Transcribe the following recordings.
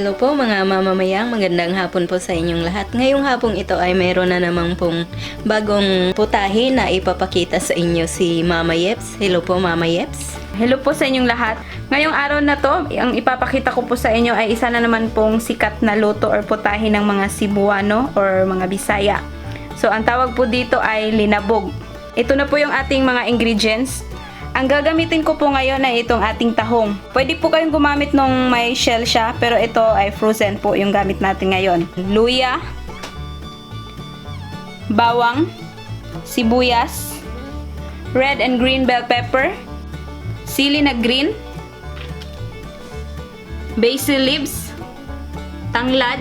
Hello po mga mamamayang, magandang hapon po sa inyong lahat. Ngayong hapong ito ay mayroon na namang pong bagong putahe na ipapakita sa inyo si Mama Yeps. Hello po Mama Yeps. Hello po sa inyong lahat. Ngayong araw na to, ang ipapakita ko po sa inyo ay isa na naman pong sikat na luto or putahe ng mga Cebuano or mga Bisaya. So, ang tawag po dito ay linabog. Ito na po yung ating mga ingredients. Ang gagamitin ko po ngayon ay itong ating tahong. Pwede po kayong gumamit nung may shell siya, pero ito ay frozen po yung gamit natin ngayon. Luya, bawang, sibuyas, red and green bell pepper, sili na green, basil leaves, tanglad,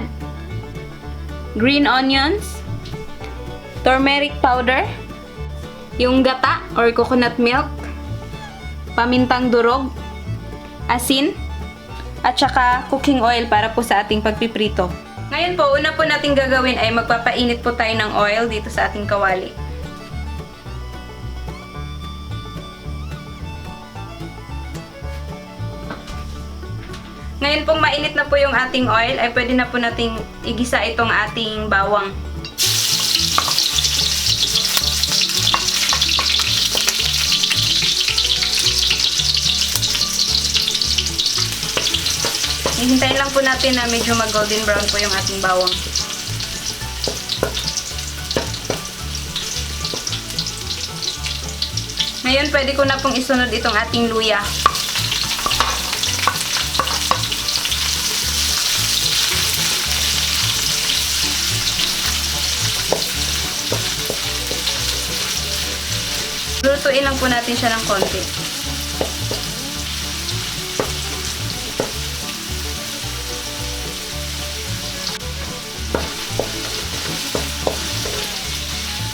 green onions, turmeric powder, yung gata or coconut milk, pamintang durog, asin, at saka cooking oil para po sa ating pagpiprito. Ngayon po, una po natin gagawin ay magpapainit po tayo ng oil dito sa ating kawali. Ngayon pong mainit na po yung ating oil, ay pwede na po nating igisa itong ating bawang. Hihintayin lang po natin na medyo mag-golden brown po yung ating bawang. Ngayon, pwede ko na pong isunod itong ating luya. Lutuin lang po natin siya ng konti.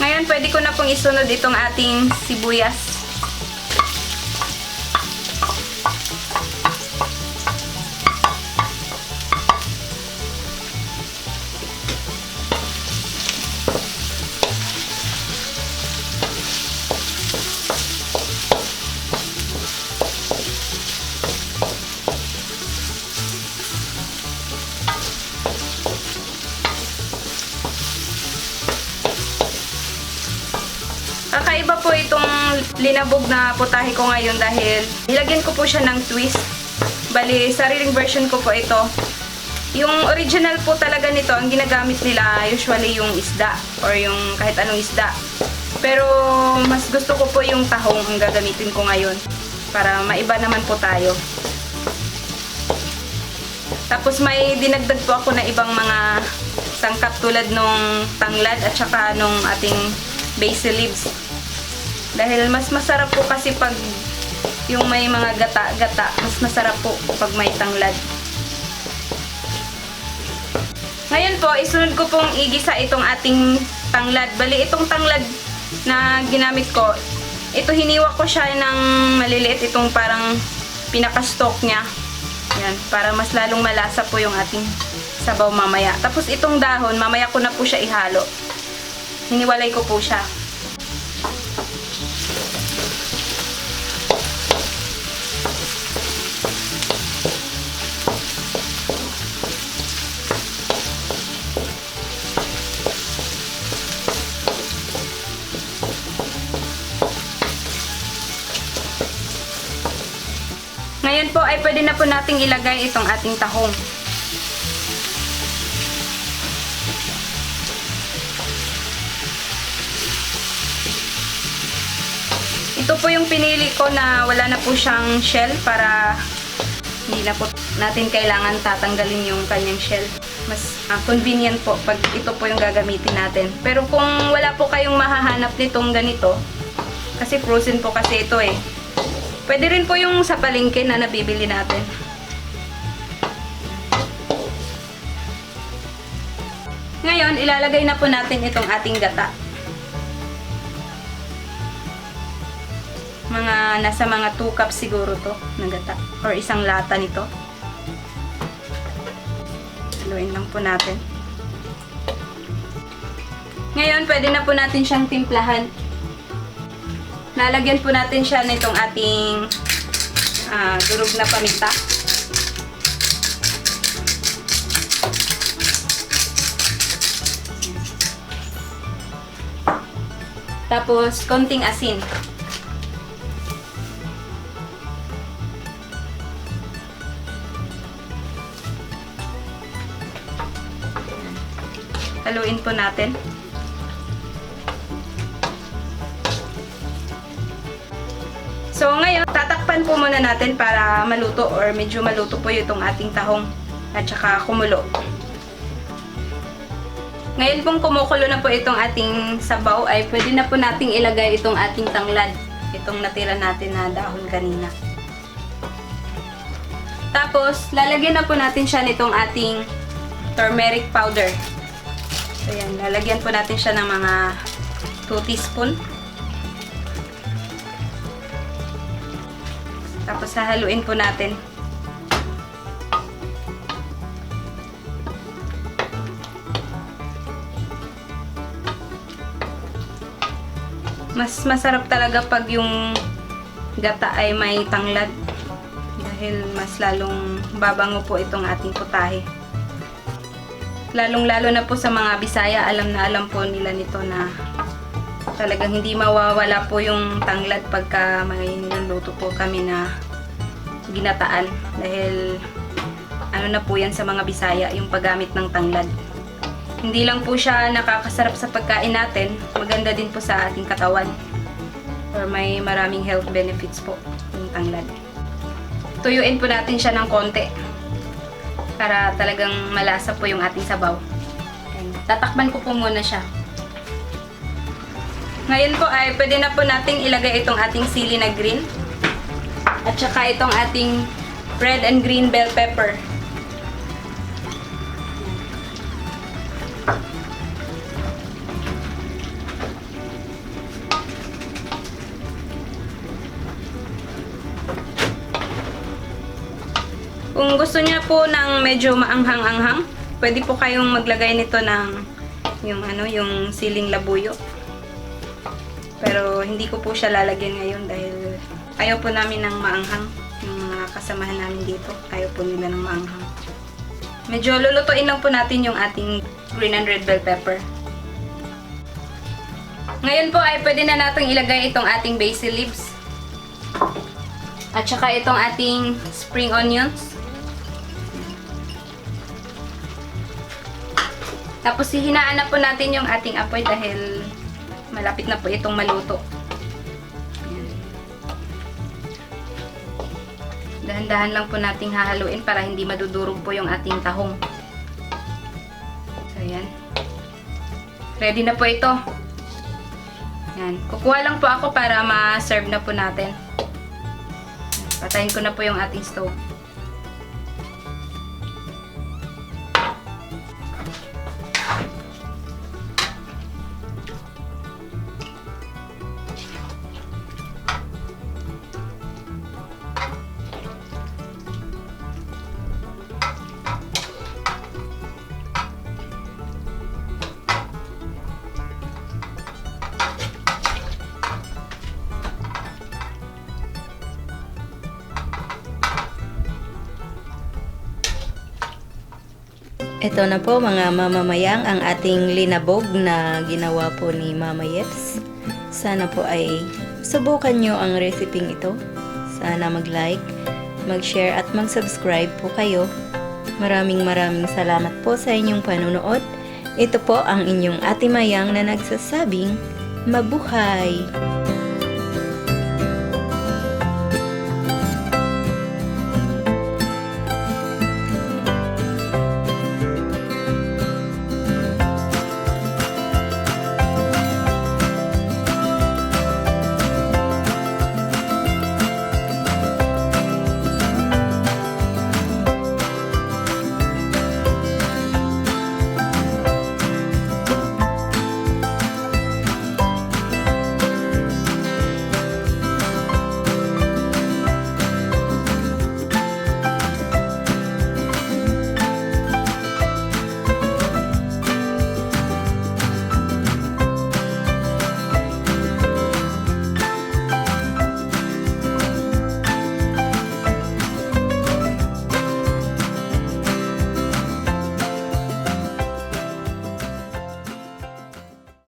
Ngayon, pwede ko na pong isunod itong ating sibuyas. Kakaiba po itong linabog na putahe ko ngayon dahil nilagyan ko po siya ng twist. Bali, sariling version ko po ito. Yung original po talaga nito, ang ginagamit nila usually yung isda or yung kahit anong isda. Pero mas gusto ko po yung tahong ang gagamitin ko ngayon para maiba naman po tayo. Tapos may dinagdag po ako na ibang mga sangkap tulad nung tanglad at saka nung ating basil leaves. Dahil mas masarap po kasi pag yung may mga gata-gata, mas masarap po pag may tanglad. Ngayon po, isunod ko pong igisa itong ating tanglad. Bali, itong tanglad na ginamit ko, ito hiniwa ko siya ng maliliit, itong parang pinaka-stalk niya. Yan, para mas lalong malasa po yung ating sabaw mamaya. Tapos itong dahon, mamaya ko na po siya ihalo. Hiniwalay ko po siya. Ngayon po ay pwede na po nating ilagay itong ating tahong. Ito po yung pinili ko na wala na po siyang shell para hindi na po natin kailangan tatanggalin yung kanyang shell. Mas convenient po pag ito po yung gagamitin natin. Pero kung wala po kayong mahahanap nitong ganito, kasi frozen po kasi ito eh. Pwede rin po yung sa palengke na nabibili natin. Ngayon, ilalagay na po natin itong ating gata. Nasa mga 2 cups siguro to na gata. Or isang lata nito. Haluin lang po natin. Ngayon, pwede na po natin siyang timplahan. Lalagyan po natin siya nitong ating durog na paminta. Tapos, konting asin. Haluin po natin. So, ngayon, tatakpan po muna natin para maluto or medyo maluto po itong ating tahong at saka kumulo. Ngayon pong kumukulo na po itong ating sabaw ay pwede na po nating ilagay itong ating tanglad. Itong natira natin na dahon kanina. Tapos, lalagyan na po natin siya nitong ating turmeric powder. So, yan. Lalagyan po natin siya ng mga 2 teaspoon. Tapos, hahaluin po natin. Mas masarap talaga pag yung gata ay may tanglad. Dahil mas lalong babango po itong ating putahe. Lalong-lalo na po sa mga Bisaya, alam na alam po nila nito na talagang hindi mawawala po yung tanglad pagka may niluluto po kami na ginataan. Dahil ano na po yan sa mga Bisaya, yung paggamit ng tanglad. Hindi lang po siya nakakasarap sa pagkain natin, maganda din po sa ating katawan. Or may maraming health benefits po yung tanglad. Tuyuin po natin siya ng konti para talagang malasa po yung ating sabaw. And tatakpan ko po muna siya. Ngayon po ay pwede na po nating ilagay itong ating sili na green at saka itong ating red and green bell pepper. Kung gusto niya po ng medyo maanghang-anghang, pwede po kayong maglagay nito ng yung siling labuyo. Pero hindi ko po siya lalagyan ngayon dahil ayaw po namin ng maanghang. Yung mga kasamahan namin dito, ayaw po nila ng maanghang. Medyo lulutuin lang po natin yung ating green and red bell pepper. Ngayon po ay pwede na natin ilagay itong ating basil leaves. At saka itong ating spring onions. Tapos hihinaan na po natin yung ating apoy dahil malapit na po itong maluto. Ayan. Dahan-dahan lang po nating hahaluin para hindi madudurog po yung ating tahong. So, ayan. Ready na po ito. Ayan. Kukuha lang po ako para ma-serve na po natin. Patayin ko na po yung ating stove. Ito na po mga mamamayang ang ating linabog na ginawa po ni Mama Yeps. Sana po ay subukan nyo ang reseping ito. Sana mag-like, mag-share at mag-subscribe po kayo. Maraming salamat po sa inyong panunood. Ito po ang inyong Ate Mayang na nagsasabing, mabuhay!